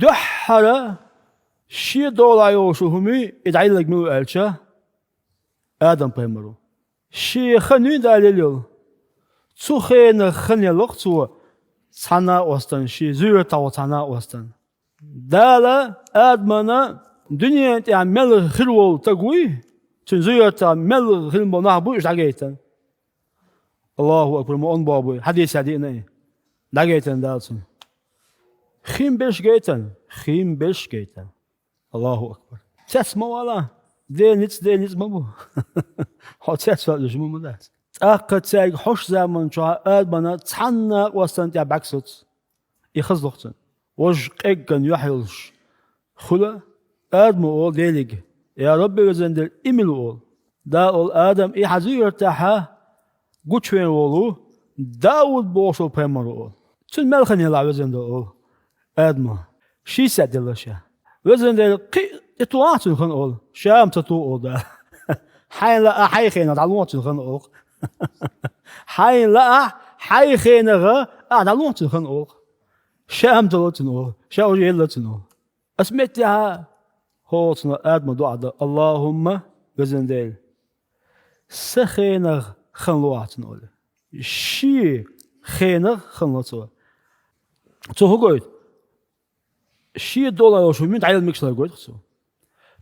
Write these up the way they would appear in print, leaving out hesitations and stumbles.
دحرة شي دولا يوشوهمي إدعيلك مو ألشا آدم بيمرو شي خنوين داليليو تسوخين خنيا لغتو تانا وستن شي زير تاو تانا وستن دالا آدمنا دنيا تعمل خلول تقوي تنزير تعمل خلول نعبو إيش داقيتن الله أكبر مؤن بابوي حديث هدينا داقيتن دالسن خيم بيش جيتن الله أكبر تسمى ولا دي نتس مبو هو تسمى لجمو مدات أقد تاق حوش زمن شو آدمنا تحنا وستن تاع باكسوت يخزلقتن وج قيقن يحيلش خلا آدم أول ديليق يا ربي وزندل إميل أول دا أول آدم حزير تاحا قوشوين أولو داود بوشو بيمر أول تن ملخن يلع وزندل أول آدم شي سادلشا وزندل قي إطواتن خن أول شام تطو أول دا حين لا حي خينا دعلواتن خن أول حين لا حي خينا غا دعلواتن خن أول شام تلوتن أول شاو يلتن أول أسمعتها هوتنا آدم دعاء اللهم وزندل سخينغ خنلواتن أول شي خينغ خنلواتن تو هو شي دولار شو مين تعيل ميكس لقيت خصو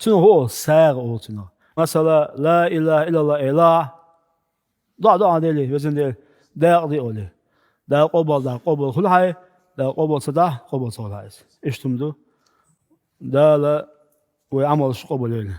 تنو هو ساغ أولتنا مثلا لا إله إلا الله إله دعاء ديلي وزندل داقدي أولي دا قبل كل حي دا قبل صدا قبل صلاة إيش تمدو دا لا وعمل قبل